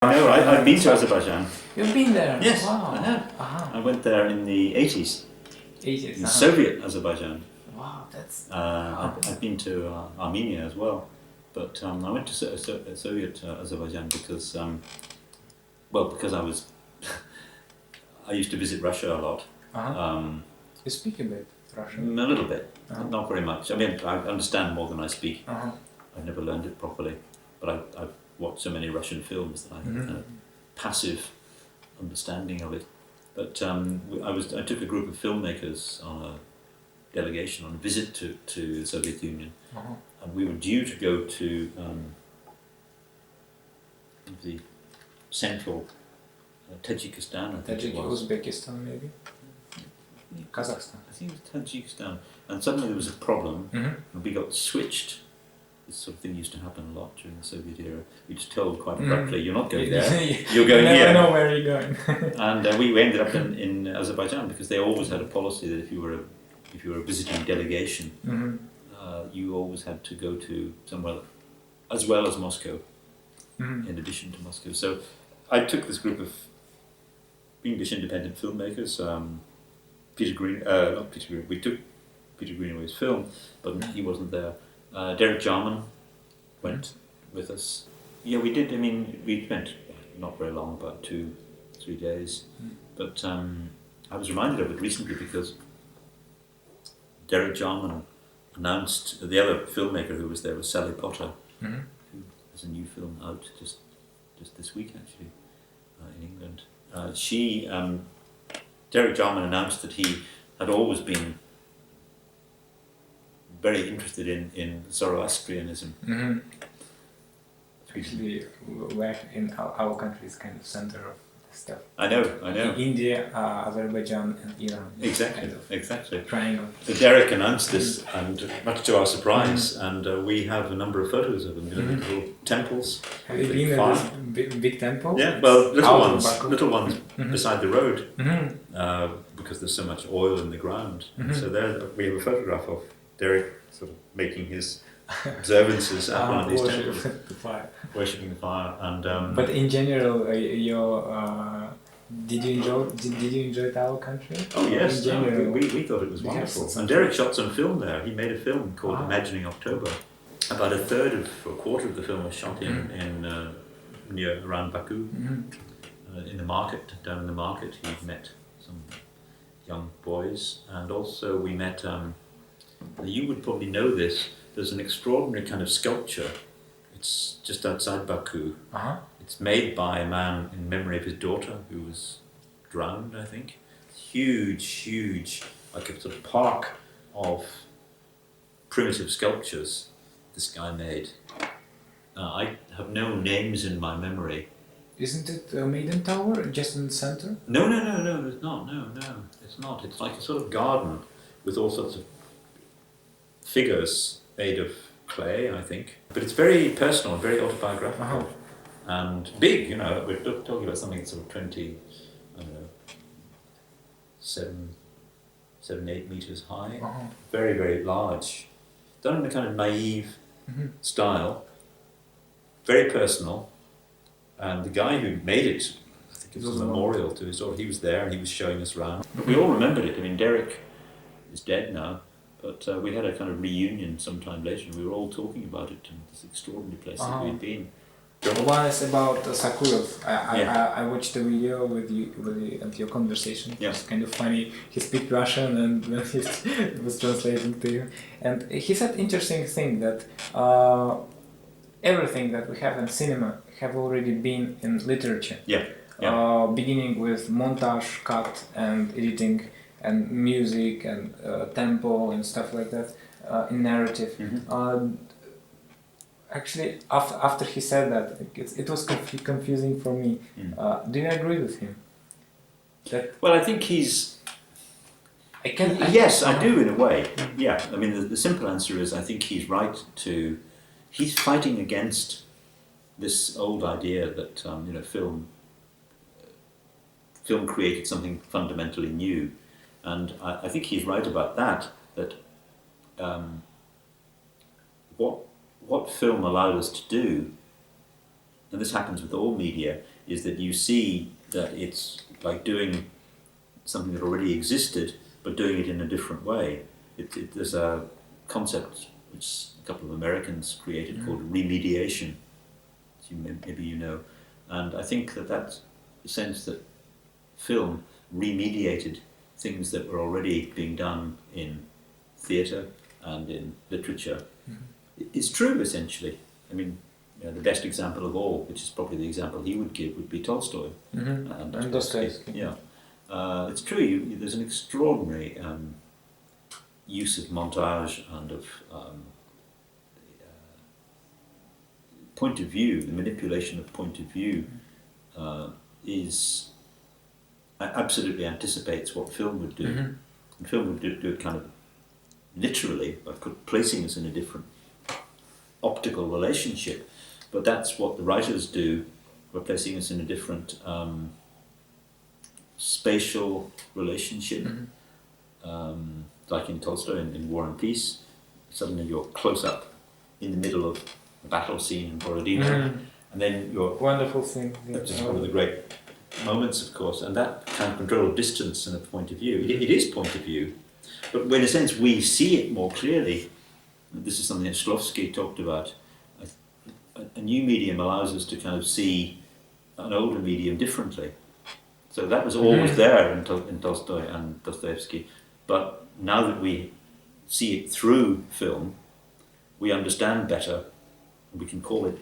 No, I've been to Azerbaijan. You've been there? Yes, Wow. I have. I went there in the 80s, 80s. in Soviet Azerbaijan. Wow, that's... I've been to Armenia as well, but I went to Soviet Azerbaijan because, because I was, I used to visit Russia a lot. You speak a bit Russian? A little bit, not very much. I mean, I understand more than I speak. I've never learned it properly, but I've watched so many Russian films that I have a passive understanding of it. But I took a group of filmmakers on a delegation, on a visit to the Soviet Union, and we were due to go to the central Tajikistan, I think it was. Uzbekistan, maybe? Kazakhstan. I think it was Tajikistan. And suddenly there was a problem, and we got switched. This sort of thing used to happen a lot during the Soviet era. We just told quite abruptly, you're not going there, you're going here. You never know where you're going. And we ended up in Azerbaijan because they always had a policy that if you were a visiting delegation, you always had to go to somewhere as well as Moscow, in addition to Moscow. So I took this group of English independent filmmakers, we took Peter Greenaway's film, but he wasn't there. Derek Jarman went with us. Yeah, we did. I mean, we spent not very long, about 2-3 days. But I was reminded of it recently because Derek Jarman announced, the other filmmaker who was there was Sally Potter, who has a new film out just this week actually in England. Derek Jarman announced that he had always been very interested in Zoroastrianism. Actually, where in our country is kind of center of stuff. I know. India, Azerbaijan, and Iran. Exactly. Triangle. So Derek announced this, and much to our surprise, and we have a number of photos of them, little temples. Have you been at this big temple? Yeah, well, little ones beside the road, because there's so much oil in the ground. So there we have a photograph of Derek sort of making his observances at one of these temples, worshipping the fire, and. But in general, did you enjoy our country? Oh yes, we thought it was wonderful. And Derek shot some film there. He made a film called Imagining October. About a quarter of the film was shot in near around Baku, in the market. Down in the market, he met some young boys, and also we met. You would probably know this. There's an extraordinary kind of sculpture. It's just outside Baku. It's made by a man in memory of his daughter who was drowned, I think. Huge, like a sort of park of primitive sculptures this guy made. I have no names in my memory. Isn't it a Maiden Tower just in the center? No, it's not. No, it's not. It's like a sort of garden with all sorts of figures made of clay, I think. But it's very personal, very autobiographical, and big, we're talking about something that's sort of 20, I don't know, 7-8 meters high, very, very large, done in a kind of naive style, very personal, and the guy who made it, I think it was a memorial to his daughter, he was there and he was showing us around. We all remembered it. I mean, Derek is dead now, but we had a kind of reunion sometime later, and we were all talking about it and this extraordinary place that we'd been. One is about Sokurov. I watched the video with you and your conversation. It was kind of funny. He speaks Russian and then he was translating to you. And he said interesting thing that everything that we have in cinema have already been in literature. Beginning with montage, cut, and editing, and music, and tempo, and stuff like that, in narrative. Actually, after he said that, it was confusing for me. Do you agree with him? Well, I think he's... Yes, I do in a way. Yeah, I mean, the simple answer is I think he's right to... He's fighting against this old idea that film created something fundamentally new. And I think he's right about that what film allowed us to do, and this happens with all media, is that you see that it's like doing something that already existed, but doing it in a different way. There's a concept which a couple of Americans created called remediation, as maybe you know, and I think that's the sense that film remediated things that were already being done in theatre and in literature. It's true, essentially. I mean, the best example of all, which is probably the example he would give, would be Tolstoy. And Dostoevsky. Yeah. It's true, there's an extraordinary use of montage and of point of view. The manipulation of point of view absolutely anticipates what film would do. And film would do it kind of literally by placing us in a different optical relationship, but that's what the writers do by placing us in a different spatial relationship. Like in Tolstoy in War and Peace, suddenly you're close up in the middle of a battle scene in Borodino, and then you're wonderful thing. That's just one of the great moments, of course, and that kind of control of distance and of point of view. It is point of view, but in a sense we see it more clearly. This is something that Shklovsky talked about. A new medium allows us to kind of see an older medium differently. So that was always there in Tolstoy and Dostoevsky, but now that we see it through film, we understand better, and we can call it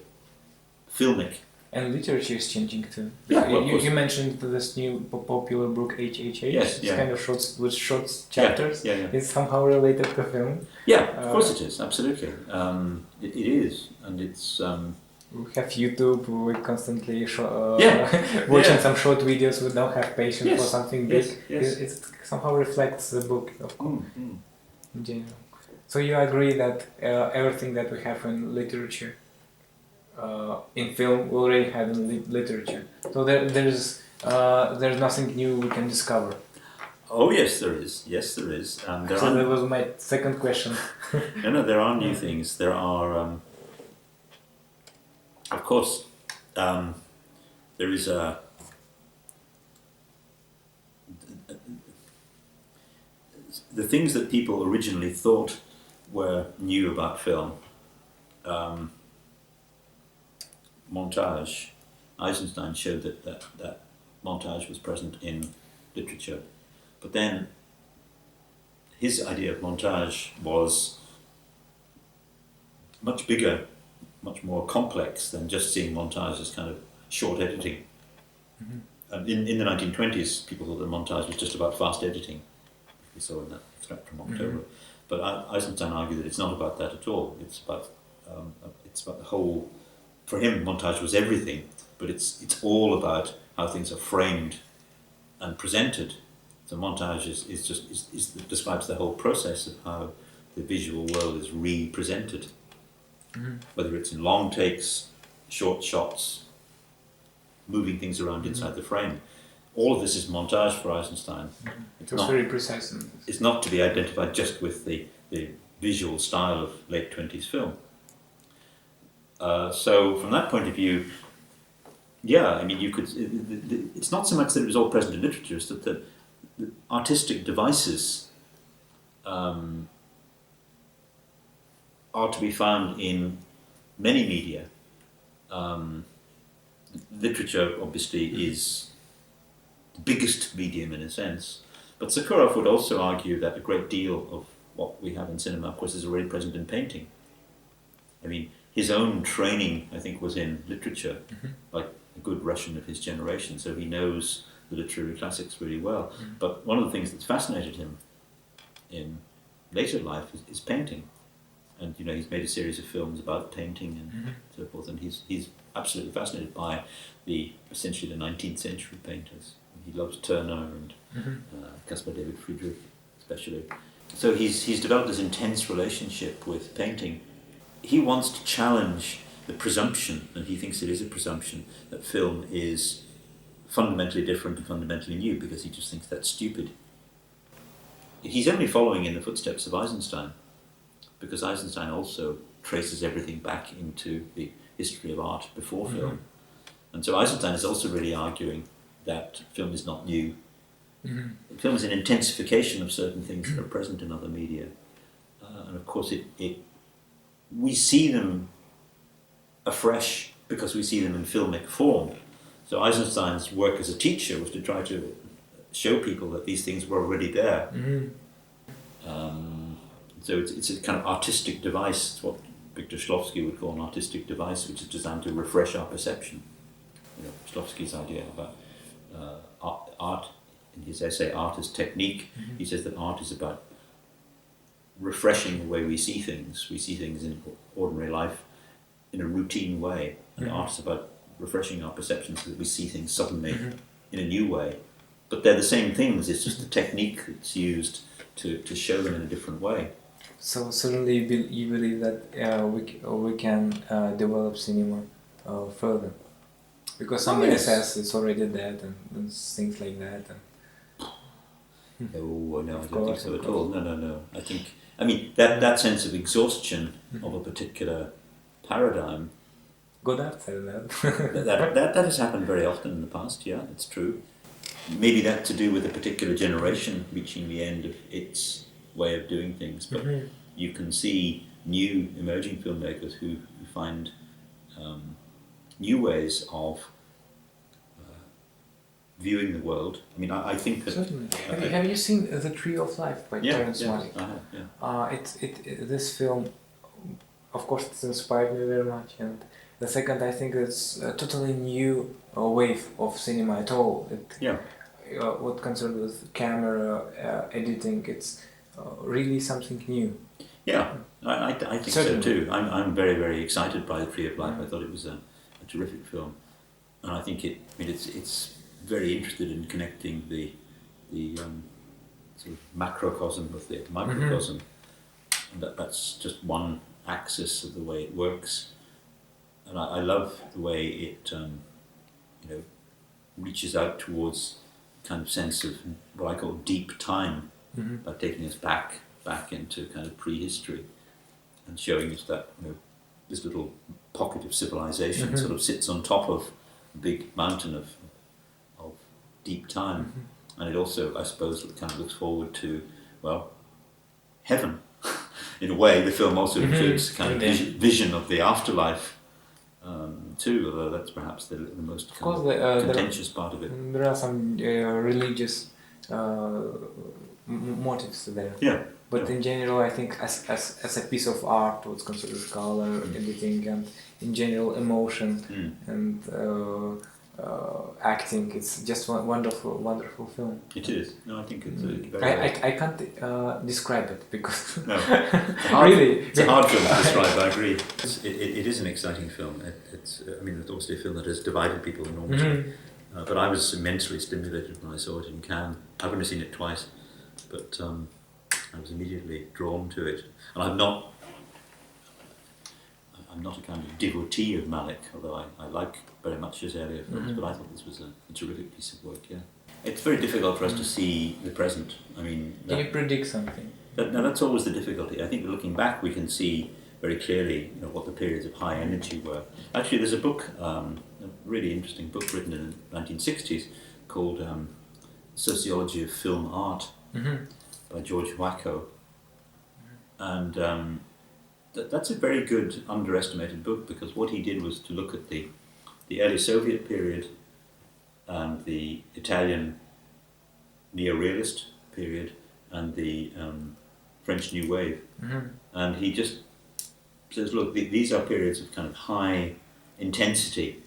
filmic. And literature is changing too. Yeah, well, you mentioned this new popular book HHH. Yes, it's kind of short chapters. Yeah. It's somehow related to film. Yeah, of course it is, absolutely. It is, and it's... We have YouTube, we constantly watching some short videos, we don't have patience for something big. It somehow reflects the book, of course, in general. So you agree that everything that we have in literature, in film, we already have in literature. So there's nothing new we can discover. Oh yes, there is. Yes, there is. That was my second question. No, there are new things. There are, of course, there is the things that people originally thought were new about film. Montage. Eisenstein showed that montage was present in literature, but then his idea of montage was much bigger, much more complex than just seeing montage as kind of short editing. In the 1920s, people thought that montage was just about fast editing. We saw in that threat from October. But Eisenstein argued that it's not about that at all. It's about the whole. For him, montage was everything, but it's all about how things are framed and presented. So montage describes the whole process of how the visual world is represented, whether it's in long takes, short shots, moving things around inside the frame. All of this is montage for Eisenstein. It was very precise. It's not to be identified just with the visual style of late 20s film. So from that point of view, yeah, I mean, you could. It's not so much that it was all present in literature; it's that the artistic devices are to be found in many media. Literature, obviously, is the biggest medium in a sense, but Sokurov would also argue that a great deal of what we have in cinema, of course, is already present in painting. I mean, his own training, I think, was in literature, like a good Russian of his generation, so he knows the literary classics really well. But one of the things that's fascinated him in later life is painting. And, you know, he's made a series of films about painting and so forth, and he's absolutely fascinated by essentially the 19th century painters. He loves Turner and Caspar David Friedrich, especially. So he's developed this intense relationship with painting. He wants to challenge the presumption, and he thinks it is a presumption, that film is fundamentally different and fundamentally new, because he just thinks that's stupid. He's only following in the footsteps of Eisenstein, because Eisenstein also traces everything back into the history of art before film. And so Eisenstein is also really arguing that film is not new. Film is an intensification of certain things that are present in other media. And of course, we see them afresh because we see them in filmic form. So Eisenstein's work as a teacher was to try to show people that these things were already there. So it's a kind of artistic device. It's what Viktor Shklovsky would call an artistic device, which is designed to refresh our perception. Shklovsky's idea about art, in his essay Art as Technique, he says that art is about refreshing the way we see things. We see things in ordinary life in a routine way, and art is about refreshing our perceptions so that we see things suddenly in a new way. But they're the same things, it's just the technique that's used to show them in a different way. So certainly you believe that we can develop cinema further? Because somebody says it's already dead and things like that. No, I don't think so at all. No. I mean, that sense of exhaustion of a particular paradigm. Good answer, that has happened very often in the past, yeah, it's true. Maybe that's to do with a particular generation reaching the end of its way of doing things, but you can see new emerging filmmakers who find new ways of viewing the world. I mean, I think that... Certainly. Have you seen The Tree of Life by Terrence? Yes, I have, yeah. This film, of course, it's inspired me very much, and the second, I think it's a totally new wave of cinema at all. What concerns with camera, editing, it's really something new. Yeah, I think so too. I'm very, very excited by The Tree of Life. I thought it was a terrific film, and I think it's very interested in connecting the sort of macrocosm with the microcosm, and that's just one axis of the way it works. And I love the way it reaches out towards kind of sense of what I call deep time, by taking us back into kind of prehistory and showing us that this little pocket of civilization sort of sits on top of a big mountain of deep time. And it also, I suppose, kind of looks forward to, well, heaven. In a way, the film also includes kind of vision of the afterlife too, although that's perhaps the most contentious part of it. There are some religious motives there. Yeah. But in general, I think as a piece of art, what's considered color, editing, and in general emotion and acting, it's just one wonderful film. It is. No, I think it's I can't describe it because no. Really, it's a hard film to describe. I agree. It is an exciting film. It's obviously a film that has divided people enormously. But I was immensely stimulated when I saw it in Cannes. I've only seen it twice, but I was immediately drawn to it. And I'm not a kind of devotee of Malick, although I like very much his earlier films, but I thought this was a terrific piece of work, yeah. It's very difficult for us to see the present. I mean... Can you predict something? That's always the difficulty. I think looking back we can see very clearly what the periods of high energy were. Actually, there's a book, a really interesting book written in the 1960s called Sociology of Film Art by George Wacko. And that's a very good underestimated book, because what he did was to look at the early Soviet period and the Italian neo-realist period and the French New Wave. And he just says, look, these are periods of kind of high intensity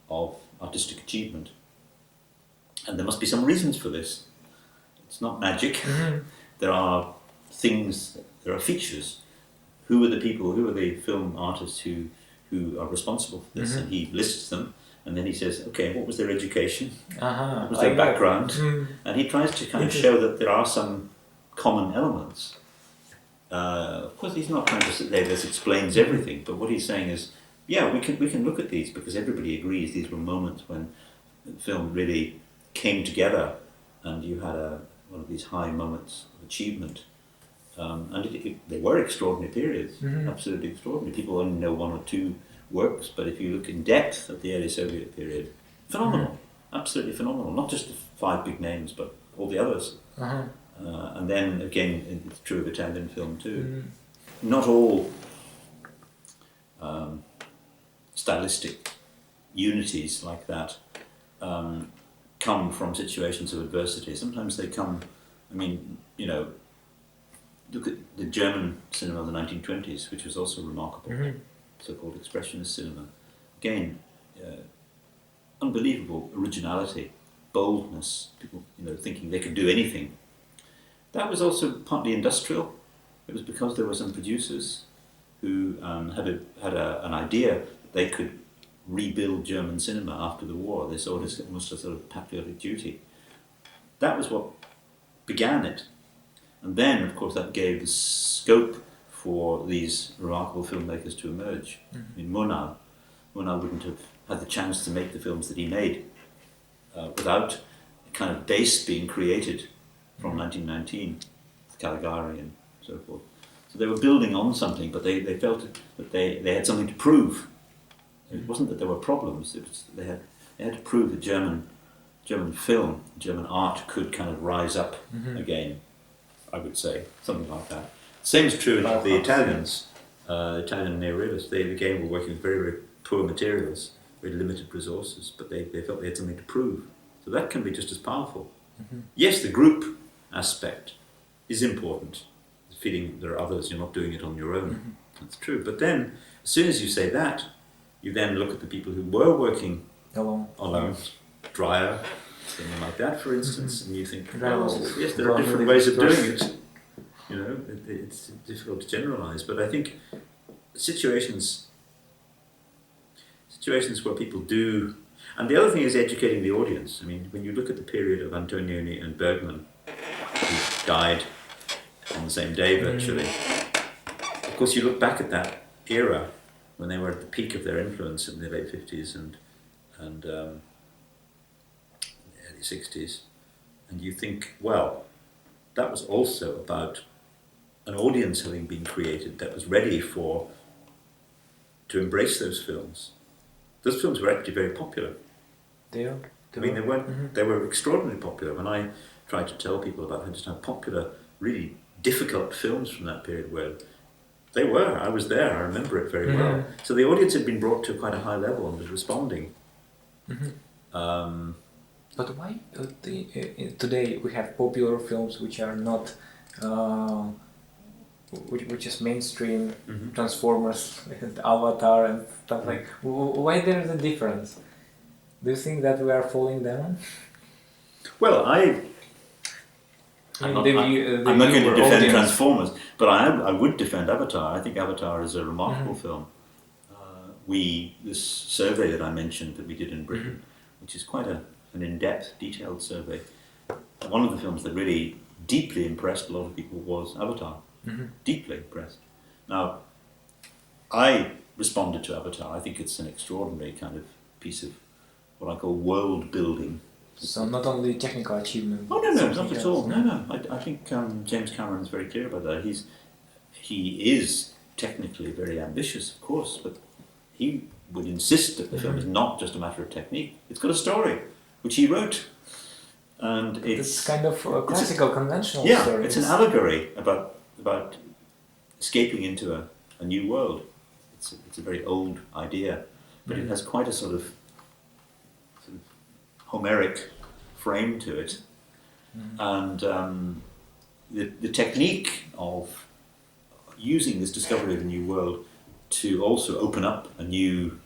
of artistic achievement. And there must be some reasons for this. It's not magic. There are things, there are features. Who are the people, who are the film artists who are responsible for this? And he lists them, and then he says, okay, what was their education? What was their background? And he tries to kind of show that there are some common elements. Of course, he's not trying to sit there, this explains everything, but what he's saying is, yeah, we can look at these, because everybody agrees these were moments when film really came together, and you had one of these high moments of achievement. And they were extraordinary periods, absolutely extraordinary. People only know one or two works, but if you look in depth at the early Soviet period, phenomenal, absolutely phenomenal. Not just the 5 big names, but all the others. And then again, it's true of Italian film too. Not all stylistic unities like that come from situations of adversity. Sometimes they come, I mean, you know, look at the German cinema of the 1920s, which was also remarkable, so-called expressionist cinema. Again, unbelievable originality, boldness, people, you know, thinking they could do anything. That was also partly industrial. It was because there were some producers who had an idea that they could rebuild German cinema after the war. They saw it as almost a sort of patriotic duty. That was what began it. And then, of course, that gave the scope for these remarkable filmmakers to emerge. I mean, Murnau wouldn't have had the chance to make the films that he made without a kind of base being created from 1919, with Caligari and so forth. So they were building on something, but they felt that they had something to prove. It wasn't that there were problems, it was they had to prove that German film, German art could kind of rise up again, I would say, something like that. Same is true of the Italians, Italian neorealists. They again were working with very, very poor materials, very limited resources, but they felt they had something to prove. So that can be just as powerful. Yes, the group aspect is important. The feeling that there are others, you're not doing it on your own. That's true. But then, as soon as you say that, you then look at the people who were working alone, Dreyer, something like that, for instance, and you think, well, yes, there are different ways of doing it. You know, it's difficult to generalize, but I think situations where people do, and the other thing is educating the audience. I mean, when you look at the period of Antonioni and Bergman, who died on the same day virtually, of course you look back at that era when they were at the peak of their influence in the late 50s and the early 60s, and you think, well, that was also about an audience having been created that was ready to embrace those films. Those films were actually very popular. They were extraordinarily popular. When I tried to tell people about just how popular, really difficult films from that period were, they were. I was there. I remember it very well. So the audience had been brought to quite a high level and was responding. But why today we have popular films which are not, which is mainstream, Transformers, and Avatar and stuff like. Why there is a difference? Do you think that we are falling down? Well, I'm not going to defend Transformers, but I would defend Avatar. I think Avatar is a remarkable film. This survey that I mentioned that we did in Britain, which is quite an in-depth, detailed survey, one of the films that really deeply impressed a lot of people was Avatar. Deeply impressed. Now, I responded to Avatar. I think it's an extraordinary kind of piece of what I call world building. So not only technical achievement. Oh no, not at all. No. I think James Cameron is very clear about that. He is technically very ambitious, of course, but he would insist that the film is not just a matter of technique. It's got a story, which he wrote, and it's kind of a classical, conventional story. It's an allegory about escaping into a new world. It's a very old idea, but it has quite a sort of Homeric frame to it, and the technique of using this discovery of a new world to also open up a new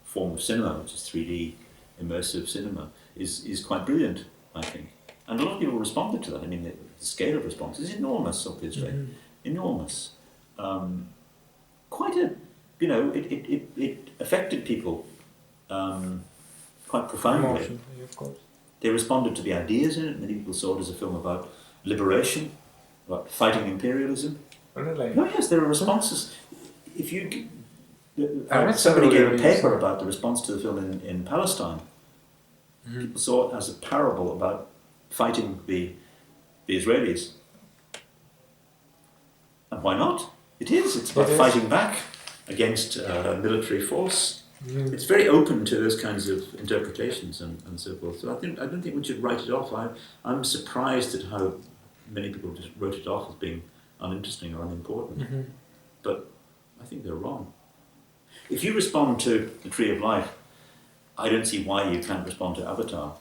form of cinema, which is 3D immersive cinema, is quite brilliant, I think. And a lot of people responded to that. I mean, the scale of response is enormous, obviously, enormous. Quite a, it affected people quite profoundly. Emotionally, of course. They responded to the ideas in it. Many people saw it as a film about liberation, about fighting imperialism. Really? Oh yes, there are responses. If you, somebody gave a paper about the response to the film in Palestine. People saw it as a parable about fighting the Israelis. And why not? It is. It's about fighting back against military force. It's very open to those kinds of interpretations and so forth. So I don't think we should write it off. I'm surprised at how many people just wrote it off as being uninteresting or unimportant. But I think they're wrong. If you respond to The Tree of Life, I don't see why you can't respond to Avatar.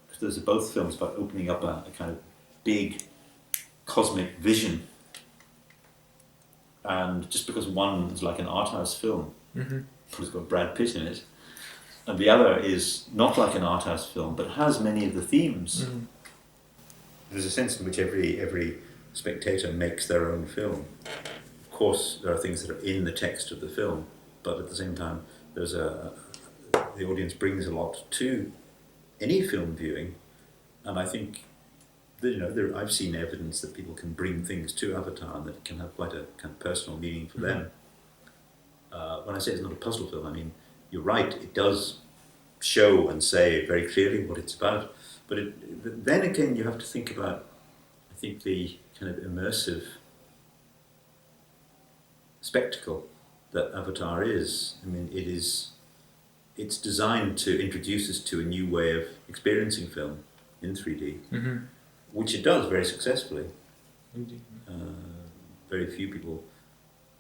Because those are both films about opening up a kind of big cosmic vision. And just because one is like an art house film, it's got Brad Pitt in it, and the other is not like an art house film, but has many of the themes. There's a sense in which every spectator makes their own film. Of course, there are things that are in the text of the film, but at the same time, the audience brings a lot to any film viewing, and I think that, I've seen evidence that people can bring things to Avatar and that it can have quite a kind of personal meaning for them. When I say it's not a puzzle film, I mean, you're right, it does show and say very clearly what it's about, but then again you have to think about, I think, the kind of immersive spectacle that Avatar is. I mean, it's designed to introduce us to a new way of experiencing film in 3D, which it does very successfully. Very few people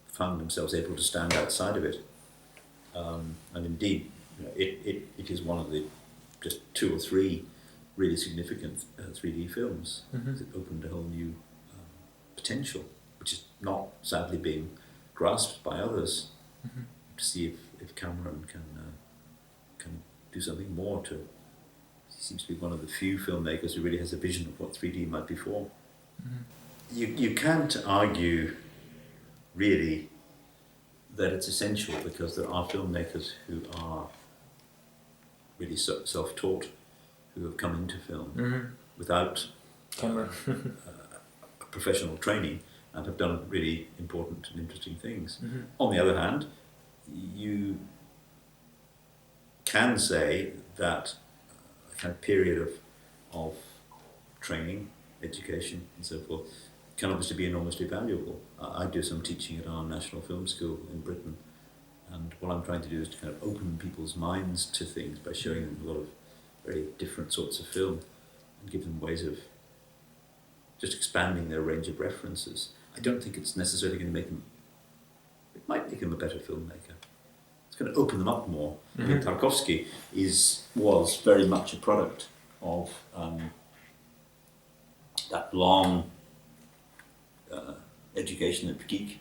found themselves able to stand outside of it, and indeed, it is one of the just 2 or 3 really significant 3D films that opened a whole new potential, which is not sadly being grasped by others. To see if Cameron can do something more to. He seems to be one of the few filmmakers who really has a vision of what 3D might be for. You can't argue really that it's essential, because there are filmmakers who are really self-taught, who have come into film without professional training and have done really important and interesting things. On the other hand, you can say that a kind of period of training, education and so forth can obviously be enormously valuable. I do some teaching at our National Film School in Britain, and what I'm trying to do is to kind of open people's minds to things by showing them a lot of very different sorts of film and give them ways of just expanding their range of references. I don't think it's necessarily going to make them, it might make them a better filmmaker. It's going to open them up more. I mean, Tarkovsky was very much a product of that long education that Geek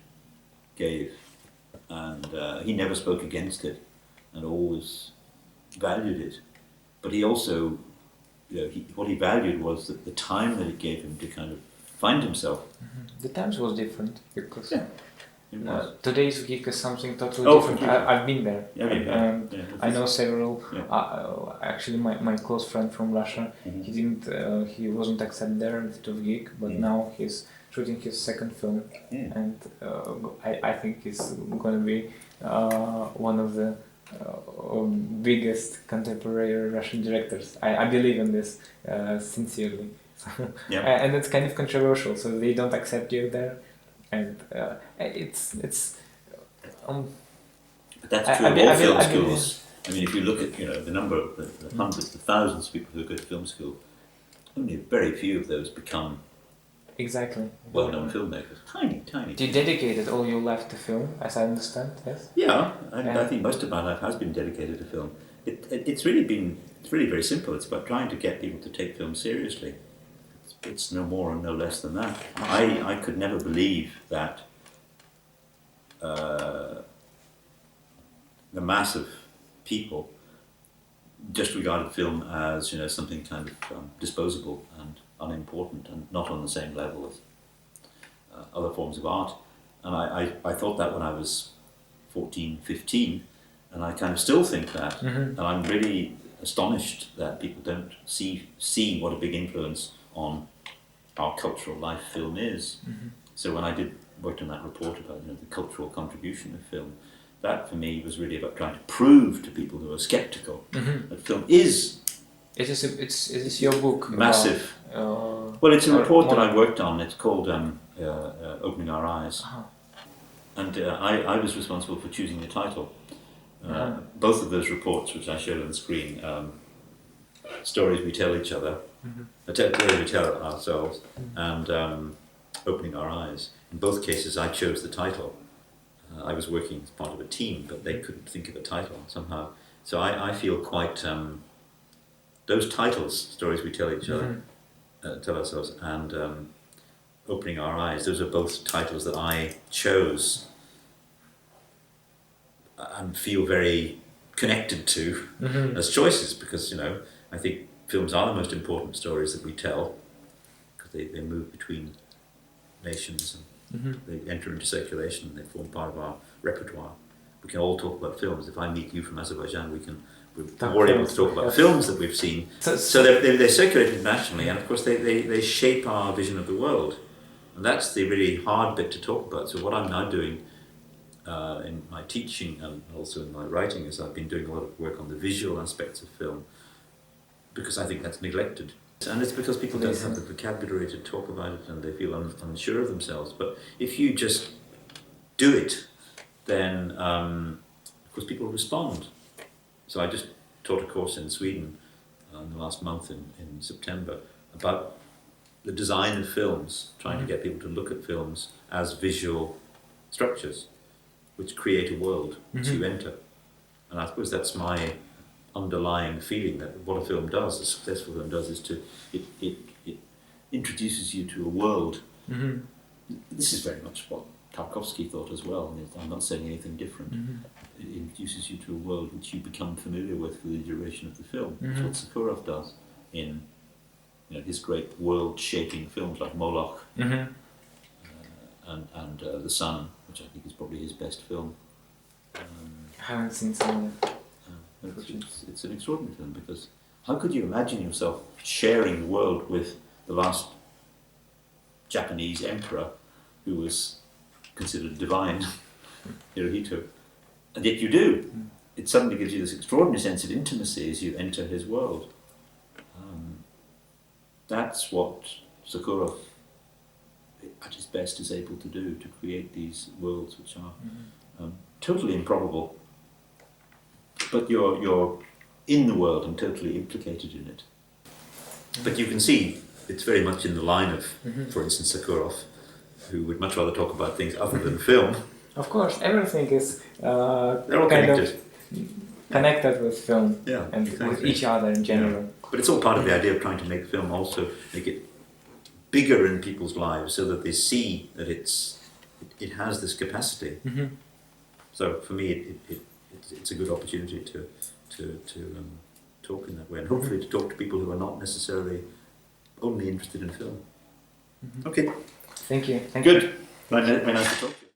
gave, and he never spoke against it and always valued it. But he also, what he valued was that the time that it gave him to kind of find himself. The times was different, because today's Geek is something totally different. I've been there, and I know several. Actually, my close friend from Russia, he wasn't accepted there to Geek, but now he's shooting his second film, and I think he's going to be one of the biggest contemporary Russian directors. I believe in this sincerely. And it's kind of controversial, so they don't accept you there, and it's. But that's true of all film schools. I mean, if you look at the number of the hundreds of thousands of people who go to film school, only very few of those become well-known filmmakers. Tiny. You dedicated all your life to film, as I understand, yes? Yeah, I think most of my life has been dedicated to film. It's really very simple. It's about trying to get people to take film seriously. It's no more and no less than that. I could never believe that the mass of people just regarded film as something kind of disposable and unimportant and not on the same level as other forms of art. And I thought that when I was 14, 15, and I kind of still think that. And I'm really astonished that people don't see what a big influence on our cultural life film is. So when I worked on that report about the cultural contribution of film, that for me was really about trying to prove to people who are skeptical that film is. Is this your book? Massive. Well, it's a report that I worked on. It's called Opening Our Eyes. And I was responsible for choosing the title. Both of those reports, which I showed on the screen, stories we tell each other, stories we tell ourselves, and opening our eyes. In both cases, I chose the title. I was working as part of a team, but they couldn't think of a title somehow. So I feel quite those titles, stories we tell each other, tell ourselves, and opening our eyes. Those are both titles that I chose and feel very connected to as choices, because I think films are the most important stories that we tell, because they move between nations and they enter into circulation and they form part of our repertoire. We can all talk about films. If I meet you from Azerbaijan, we're more able to talk about films that we've seen. So they're circulated internationally, and of course they shape our vision of the world. And that's the really hard bit to talk about. So what I'm now doing in my teaching and also in my writing is I've been doing a lot of work on the visual aspects of film, because I think that's neglected. And it's because people don't have the vocabulary to talk about it and they feel unsure of themselves. But if you just do it, then of course people respond. So I just taught a course in Sweden in the last month in September about the design of films, trying to get people to look at films as visual structures which create a world which you enter. And I suppose that's my underlying feeling, that what a film does, a successful film does, is it introduces you to a world. This is very much what Tarkovsky thought as well, and I'm not saying anything different. It introduces you to a world which you become familiar with for the duration of the film. That's what Sokurov does in his great world-shaping films like Moloch and The Sun, which I think is probably his best film. I haven't seen Sun yet. It's an extraordinary film, because how could you imagine yourself sharing the world with the last Japanese emperor who was considered divine, Hirohito, and yet you do. It suddenly gives you this extraordinary sense of intimacy as you enter his world. That's what Sokurov at his best is able to do, to create these worlds which are totally improbable, but you're in the world and totally implicated in it. But you can see it's very much in the line of, for instance, Sokurov, who would much rather talk about things other than film. Of course, everything is they're all connected. Connected with film and exactly. with each other in general. Yeah. But it's all part of the idea of trying to make film also make it bigger in people's lives, so that they see that it has this capacity. So for me, it's a good opportunity to talk in that way, and hopefully to talk to people who are not necessarily only interested in film. Okay. Thank you. Good. Very nice to talk to you.